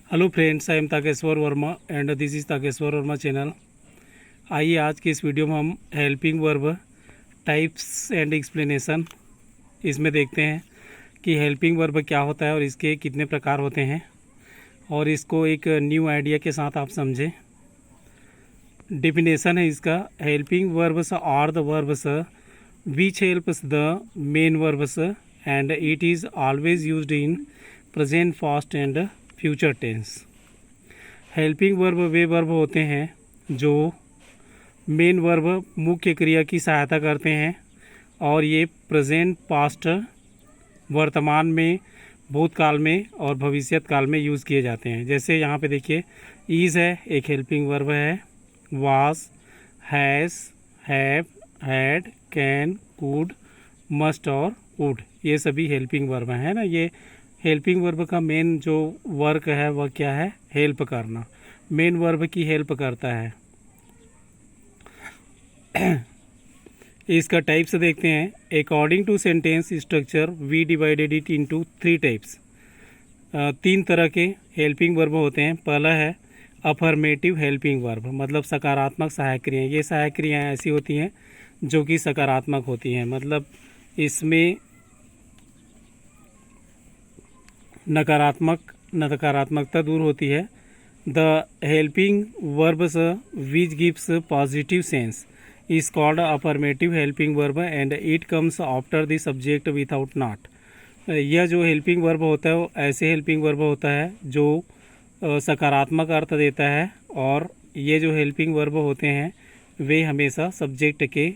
Hello friends, I am Takeshwar Verma and this is Takeshwar Verma channel. आइए आज के इस वीडियो में हम helping verb types and explanation इसमें देखते हैं कि हेल्पिंग वर्ब क्या होता है और इसके कितने प्रकार होते हैं, और इसको एक न्यू आइडिया के साथ आप समझें। डेफिनेशन है इसका, helping verbs are the verbs which helps the main verbs and it is always used in present, past and future tense. Helping verb वे वर्ब होते हैं जो मेन वर्ब मुख्य क्रिया की सहायता करते हैं और ये प्रेजेंट, पास्ट, वर्तमान में, भूतकाल में और भविष्यत काल में यूज़ किए जाते हैं। जैसे यहाँ पे देखिए, इज़ है एक हेल्पिंग वर्ब है, was, has, have, had, can, could, must और वुड, ये सभी हेल्पिंग वर्ब हैं ना। ये हेल्पिंग वर्ब का मेन जो वर्क है वह क्या है? हेल्प करना। मेन वर्ब की हेल्प करता है। इसका टाइप्स देखते हैं। According to sentence structure we divided it into 3 types. 3 तरह के हेल्पिंग वर्ब होते हैं। पहला है अफर्मेटिव हेल्पिंग वर्ब, मतलब सकारात्मक सहायक क्रियाएँ। ये सहायक क्रियाएँ ऐसी होती हैं जो कि सकारात्मक होती हैं, मतलब इसमें नकारात्मकता दूर होती है। The helping verbs which gives positive sense is called affirmative helping verb and it comes after the subject without not. यह जो हेल्पिंग वर्ब होता है वो ऐसे हेल्पिंग वर्ब होता है जो सकारात्मक अर्थ देता है, और ये जो हेल्पिंग वर्ब होते हैं वे हमेशा सब्जेक्ट के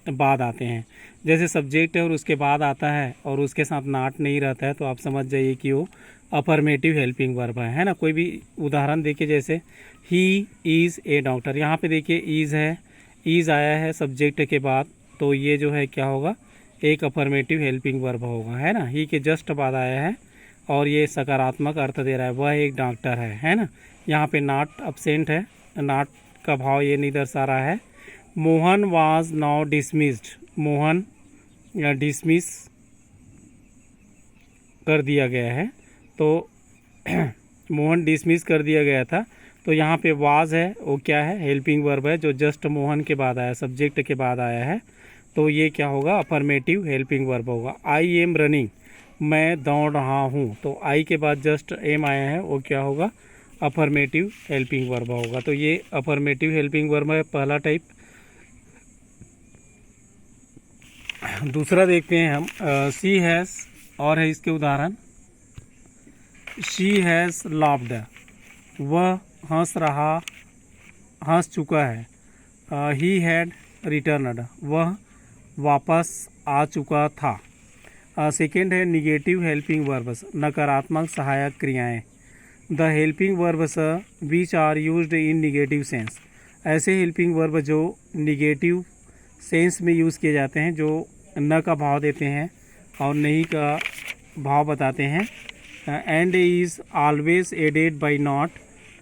बाद आते हैं। जैसे सब्जेक्ट है और उसके बाद आता है और उसके साथ नॉट नहीं रहता है तो आप समझ जाइए कि वो अफर्मेटिव हेल्पिंग वर्ब है ना। कोई भी उदाहरण देखिए, जैसे ही इज़ ए डॉक्टर। यहाँ पे देखिए इज़ है, इज़ आया है सब्जेक्ट के बाद, तो ये जो है क्या होगा? एक अफर्मेटिव हेल्पिंग वर्ब होगा, है ना। ही के जस्ट बाद आया है और ये सकारात्मक अर्थ दे रहा है, वह एक डॉक्टर है ना। यहाँ पे नॉट अब्सेंट है, नॉट का भाव ये नहीं दर्शा रहा है। Mohan was now dismissed. Mohan या डिसमिस कर दिया गया है, तो मोहन डिसमिस कर दिया गया था। तो यहाँ पे वाज है, वो क्या है? हेल्पिंग वर्ब है जो जस्ट मोहन के बाद आया, सब्जेक्ट के बाद आया है, तो ये क्या होगा? अफर्मेटिव हेल्पिंग वर्ब होगा। आई एम रनिंग, मैं दौड़ रहा हूँ, तो आई के बाद जस्ट एम आया है, वो क्या होगा? अफर्मेटिव हेल्पिंग वर्ब होगा। तो ये अफर्मेटिव हेल्पिंग वर्ब है, पहला टाइप। दूसरा देखते हैं हम, शी हैज़, और है इसके उदाहरण। शी हैज़ लाफ्ड, वह हंस चुका है। ही हैड रिटर्नड, वह वापस आ चुका था। सेकेंड है निगेटिव हेल्पिंग वर्ब्स, नकारात्मक सहायक क्रियाएं। The helping verbs which are used in negative sense, ऐसे हेल्पिंग वर्ब जो निगेटिव सेंस में यूज़ किए जाते हैं, जो न का भाव देते हैं और नहीं का भाव बताते हैं। And is always added by not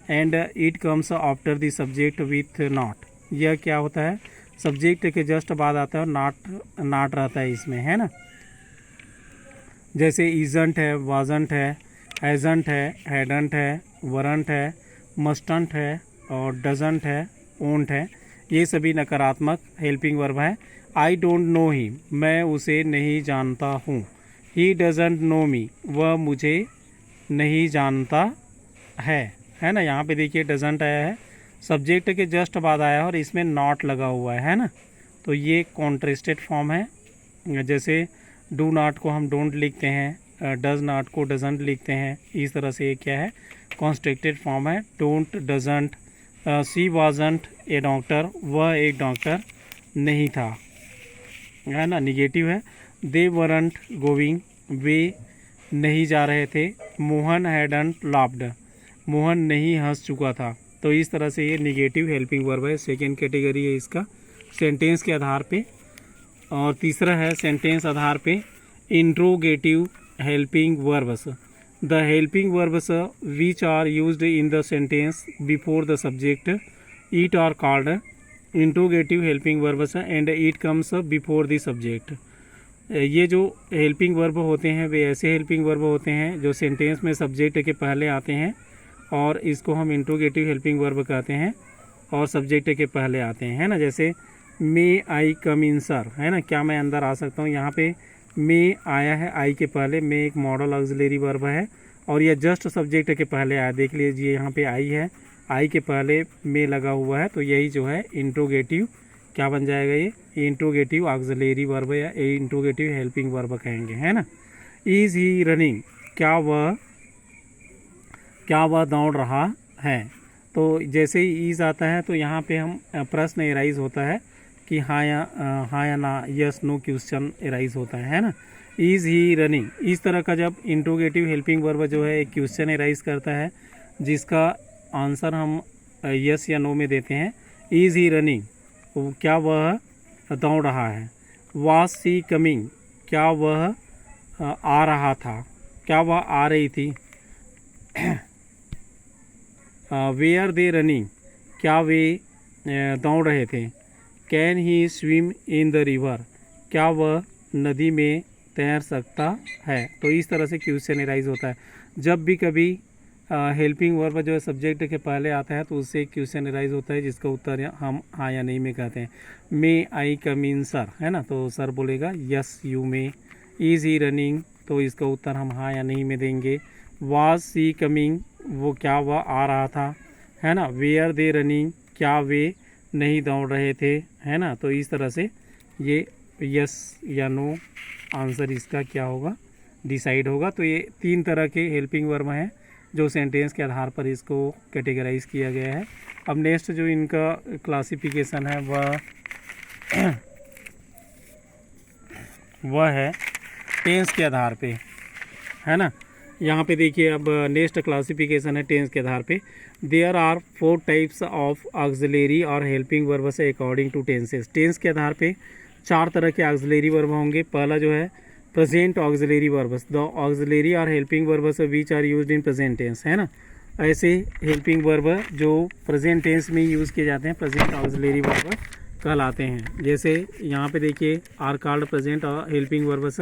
and it comes after the subject with not. यह क्या होता है? सब्जेक्ट के जस्ट बाद आता है और नॉट रहता है इसमें, है ना। जैसे इजंट है, वाजंट है, हैजंट है, हैडंट है, वरंट है, मस्टंट है और डजंट है, ओंट है, ये सभी नकारात्मक हेल्पिंग वर्ब है। आई डोंट नो हिम, मैं उसे नहीं जानता हूँ। ही डजंट नो मी, वह मुझे नहीं जानता है ना। यहाँ पे देखिए डजंट आया है, सब्जेक्ट के जस्ट बाद आया है और इसमें नॉट लगा हुआ है ना। तो ये कॉन्ट्रास्टेड फॉर्म है। जैसे डू नॉट को हम डोंट लिखते हैं, डज नॉट को डजंट लिखते हैं, इस तरह से ये क्या है? कॉन्ट्रास्टेड फॉर्म है। Don't, doesn't. She wasn't A doctor, वह एक डॉक्टर नहीं था, है ना, निगेटिव है। दे वरंट गोइंग, वे नहीं जा रहे थे। मोहन हैडंट लाफ्ड, मोहन नहीं हंस चुका था। तो इस तरह से ये निगेटिव हेल्पिंग वर्ब है। सेकेंड कैटेगरी है इसका सेंटेंस के आधार पे। और तीसरा है सेंटेंस आधार पे interrogative helping verbs. The helping verbs which are used in the sentence before the subject it are called interrogative helping verbs and it comes before the subject. ये जो हेल्पिंग वर्ब होते हैं वे ऐसे हेल्पिंग वर्ब होते हैं जो sentence में subject के पहले आते हैं और इसको हम इंट्रोगेटिव हेल्पिंग वर्ब कहते हैं और सब्जेक्ट के पहले आते हैं, है ना। जैसे मे आई कम इन सर, है ना, क्या मैं अंदर आ सकता हूँ। यहाँ पे मे आया है आई के पहले, मे एक मॉडल ऑक्सिलरी वर्ब है और यह जस्ट सब्जेक्ट के पहले आया। देख लीजिए यहाँ पे आई है, आई के पहले मे लगा हुआ है, तो यही जो है इंट्रोगेटिव क्या बन जाएगा, ये इंट्रोगेटिव ऑक्सिलरी वर्ब या इंट्रोगेटिव हेल्पिंग वर्ब कहेंगे, है ना। इज़ ही रनिंग, क्या वह दौड़ रहा है। तो जैसे ही ईज आता है तो यहाँ पे हम प्रश्न एराइज होता है कि हाँ या ना, यस नो क्वेश्चन एराइज होता है ना। इज़ ही रनिंग, इस तरह का जब इंट्रोगेटिव हेल्पिंग वर्ब जो है एक क्वेश्चन एराइज करता है जिसका आंसर हम यस या नो में देते हैं। इज़ ही रनिंग, क्या वह दौड़ रहा है। वाज सी कमिंग, क्या वह आ रहा था, क्या वह आ रही थी। वेयर दे रनिंग, क्या वे दौड़ रहे थे। Can he swim in the river, क्या वह नदी में तैर सकता है। तो इस तरह से क्वेश्चन एराइज होता है। जब भी कभी हेल्पिंग वर्ब जो है सब्जेक्ट के पहले आता है तो उससे एक क्वेश्चन एराइज होता है जिसका उत्तर हम हाँ या नहीं में कहते हैं। मे आई कम इन सर, है ना, तो सर बोलेगा yes you may. Is he running, तो इसका उत्तर हम हाँ या नहीं में देंगे। वाज सी कमिंग, वो क्या वह आ रहा था, है ना। वेयर दे रनिंग, क्या वे नहीं दौड़ रहे थे, है ना। तो इस तरह से ये यस या नो आंसर इसका क्या होगा, डिसाइड होगा। तो ये 3 तरह के हेल्पिंग वर्ब हैं जो सेंटेंस के आधार पर इसको कैटेगराइज किया गया है। अब नेक्स्ट जो इनका क्लासिफिकेशन है वह है टेंस के आधार पे, है ना। यहाँ पे देखिए अब नेक्स्ट क्लासिफिकेशन है टेंस के आधार पे। There are 4 types of auxiliary और helping verbs according to tenses. Tense के आधार पे 4 तरह के ऑक्सिलरी वर्ब होंगे। पहला जो है present auxiliary verbs, the auxiliary और helping verbs which are used in present tense, है ना। ऐसे हेल्पिंग वर्ब जो प्रेजेंट टेंस में यूज़ किए जाते हैं प्रेजेंट ऑक्सिलरी वर्ब कहलाते हैं। जैसे यहाँ पे देखिए are called present helping verbs.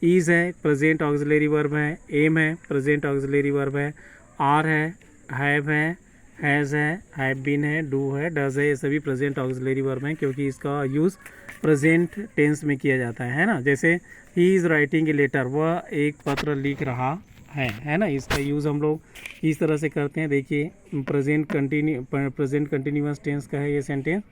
Is है प्रेजेंट ऑक्सिलरी वर्ब है, एम है प्रेजेंट ऑक्सिलरी वर्ब है, आर है, हैव है, हैज़ है, हैव बीन है, डू है, डज है, ये सभी प्रेजेंट ऑक्सिलरी वर्ब हैं क्योंकि इसका यूज़ प्रेजेंट टेंस में किया जाता है ना। जैसे he is writing a letter, वह एक पत्र लिख रहा है ना। इसका यूज़ हम लोग इस तरह से करते हैं। देखिए प्रेजेंट कंटिन्यूअस टेंस का है ये sentence.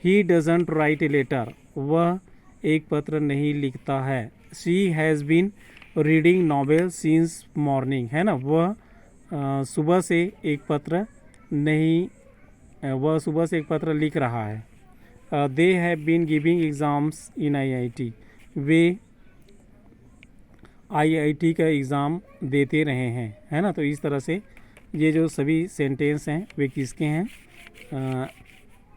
He doesn't write a letter, वह एक पत्र नहीं लिखता है। She has been reading novel since morning, है ना। वह सुबह से एक पत्र लिख रहा है। They have been giving exams in IIT, वे IIT का एग्ज़ाम देते रहे हैं, है ना। तो इस तरह से ये जो सभी सेंटेंस हैं वे किसके हैं,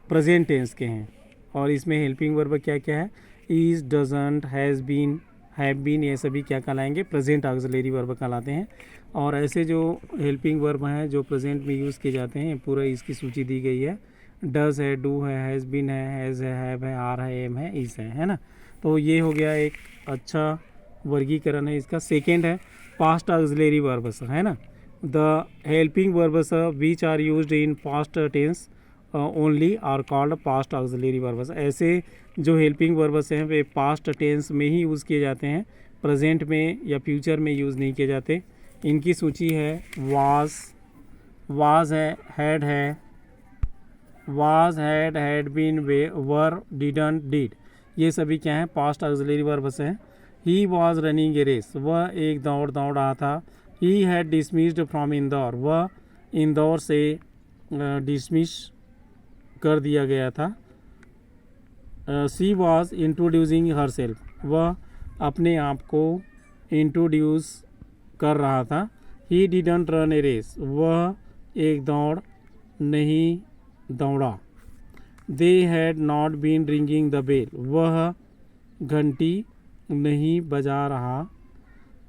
प्रेजेंट टेंस के हैं। और इसमें हेल्पिंग वर्ब क्या क्या है, is, doesn't, has been, have been, ये सभी क्या कहलाएंगे, प्रेजेंट ऑक्सिलरी वर्ब कहलाते हैं। और ऐसे जो हेल्पिंग वर्ब हैं जो प्रेजेंट में यूज़ किए जाते हैं पूरा इसकी सूची दी गई है। डज है, डू है, हैज़ बीन है, हैज़ है, हैव है, आर है, एम है, इज़ है ना। तो ये हो गया एक अच्छा वर्गीकरण है इसका। सेकेंड है पास्ट ऑक्सिलरी वर्ब्स, है ना। The helping verbs which are used in past tense only are called past auxiliary verbs. ऐसे जो हेल्पिंग वर्ब्स हैं वे पास्ट टेंस में ही यूज़ किए जाते हैं, प्रेजेंट में या फ्यूचर में यूज़ नहीं किए जाते। इनकी सूची है वाज है, हैड है, was, had been, were, didn't, did, ये सभी क्या हैं, पास्ट ऑक्सिलरी वर्ब्स हैं। He was running a race, वह एक दौड़ रहा था। He had dismissed from Indore, वह इंदौर से डिसमिस कर दिया गया था। She was introducing herself, वह अपने आप को इंट्रोड्यूस कर रहा था। He didn't run a race, वह एक दौड़ नहीं दौड़ा। They had not been ringing the bell, वह घंटी नहीं बजा रहा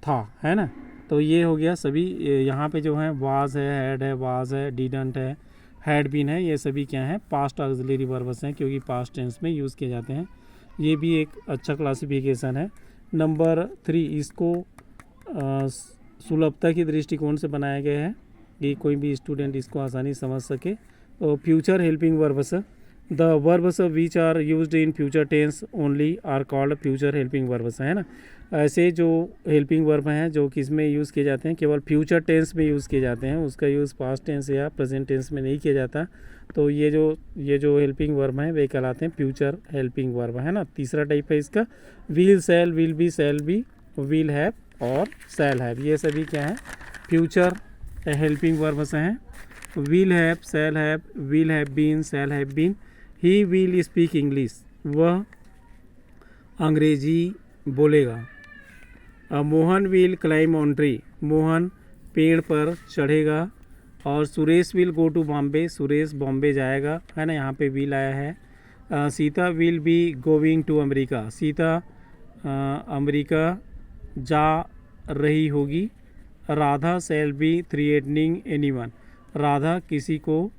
था, है ना। तो ये हो गया सभी। यहाँ पे जो है वाज है, हैड है, वाज है, डिडंट है, हैड बीन है, ये सभी क्या हैं, पास्ट ऑक्सिलरी वर्ब्स हैं क्योंकि पास्ट टेंस में यूज़ किए जाते हैं। ये भी एक अच्छा क्लासिफिकेशन है। नंबर 3 इसको सुलभता के दृष्टिकोण से बनाया गया है। कि कोई भी स्टूडेंट इसको आसानी समझ सके। तो future helping verbs, the verbs which are used in future tense only are called future helping verbs, है ना। ऐसे जो हेल्पिंग वर्ब हैं जो किस में यूज़ किए जाते हैं, केवल फ्यूचर टेंस में यूज़ किए जाते हैं, उसका यूज़ पास्ट टेंस या प्रेजेंट टेंस में नहीं किया जाता। तो ये जो हेल्पिंग वर्ब हैं वे कहलाते हैं फ्यूचर हेल्पिंग वर्ब, है ना। तीसरा टाइप है इसका will, shall, will be, will have और सेल हैव। ये सभी क्या है, फ्यूचर हेल्पिंग वर्ब्स हैं। Will have, shall have, will have been, shall have been. He will speak English, वह अंग्रेजी बोलेगा। Mohan will climb on tree, Mohan पेड़ पर चढ़ेगा। और Suresh will go to Bombay, Suresh Bombay जाएगा, है ना, यहाँ पे विल आया है। Sita will be going to America, Sita America जा रही होगी। Radha shall be threatening anyone, Radha किसी को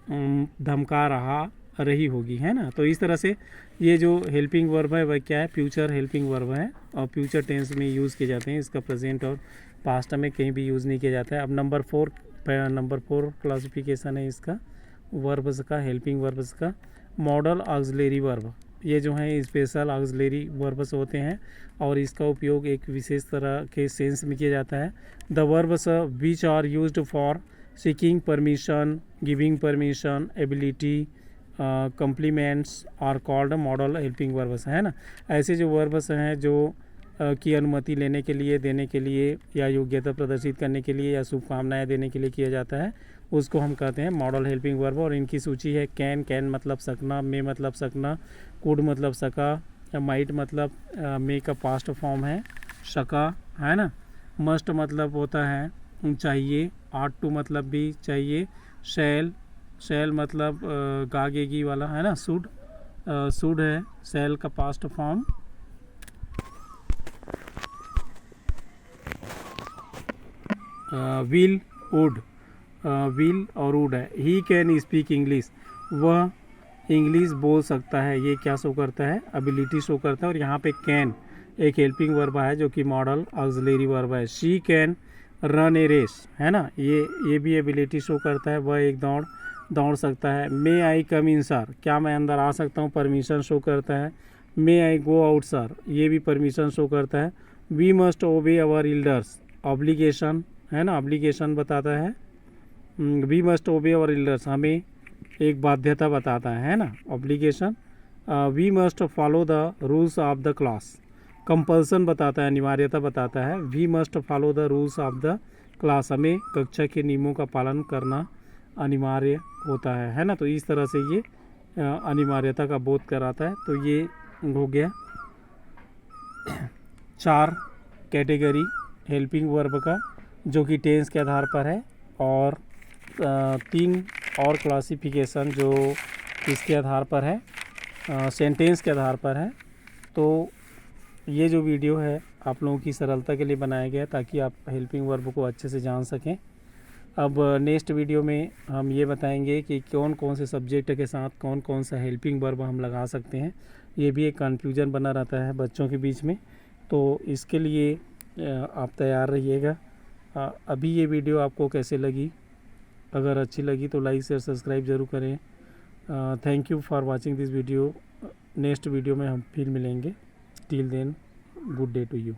धमका रही होगी, है ना। तो इस तरह से ये जो हेल्पिंग वर्ब है वह क्या है, फ्यूचर हेल्पिंग वर्ब है और फ्यूचर टेंस में यूज़ किए जाते हैं। इसका प्रेजेंट और पास्ट में कहीं भी यूज़ नहीं किया जाता है। अब नंबर फोर क्लासिफिकेशन है इसका वर्ब्स का, हेल्पिंग वर्ब्स का, मॉडल ऑक्सिलरी वर्ब। ये जो है स्पेशल ऑक्सिलरी वर्ब्स होते हैं और इसका उपयोग एक विशेष तरह के सेंस में किया जाता है। The verbs which are used for seeking permission, giving permission, ability, compliments are called modal helping verbs, है ना। ऐसे जो वर्ब्स हैं जो की अनुमति लेने के लिए, देने के लिए या योग्यता प्रदर्शित करने के लिए या शुभकामनाएं देने के लिए किया जाता है, उसको हम कहते हैं मॉडल हेल्पिंग वर्ब। और इनकी सूची है कैन मतलब सकना, मे मतलब सकना, कुड मतलब सका, माइट मतलब मे का पास्ट फॉर्म है, शका, है ना। मस्ट मतलब होता है चाहिए, आट टू मतलब भी चाहिए, शैल मतलब गागेगी वाला, है ना, शुड है शैल का past form. Will, would, will और वुड है। ही कैन स्पीक इंग्लिश, वह इंग्लिश बोल सकता है। ये क्या शो करता है, एबिलिटी शो करता है। और यहाँ पे कैन एक हेल्पिंग वर्ब है जो कि मॉडल ऑक्सिलरी वर्ब है। She can run a race, है ना, ये भी एबिलिटी शो करता है, वह एक दौड़ सकता है। मे आई कम इन सर, क्या मैं अंदर आ सकता हूँ, परमिशन शो करता है। मे आई गो आउट सर, ये भी परमिशन शो करता है। वी मस्ट ओबे अवर एल्डर्स, ऑब्लिगेशन, है ना, ऑब्लिगेशन बताता है। वी मस्ट ओबे अवर एल्डर्स, हमें एक बाध्यता बताता है ना, obligation. We must follow the rules of the class, compulsion बताता है, अनिवार्यता बताता है। We must follow the rules of the class, हमें कक्षा के नियमों का पालन करना अनिवार्य होता है ना। तो इस तरह से ये अनिवार्यता का बोध कराता है। तो ये हो गया 4 कैटेगरी हेल्पिंग वर्ब का जो कि टेंस के आधार पर है, और 3 और क्लासिफिकेशन जो इसके आधार पर है, सेंटेंस के आधार पर है। तो ये जो वीडियो है आप लोगों की सरलता के लिए बनाया गया ताकि आप हेल्पिंग वर्ब को अच्छे से जान सकें। अब नेक्स्ट वीडियो में हम ये बताएंगे कि कौन कौन से सब्जेक्ट के साथ कौन कौन सा हेल्पिंग वर्ब हम लगा सकते हैं। ये भी एक कन्फ्यूजन बना रहता है बच्चों के बीच में, तो इसके लिए आप तैयार रहिएगा। अभी ये वीडियो आपको कैसे लगी, अगर अच्छी लगी तो लाइक शेयर सब्सक्राइब ज़रूर करें। Thank you for watching this video. Next video में हम फिर मिलेंगे। Till then, good day to you.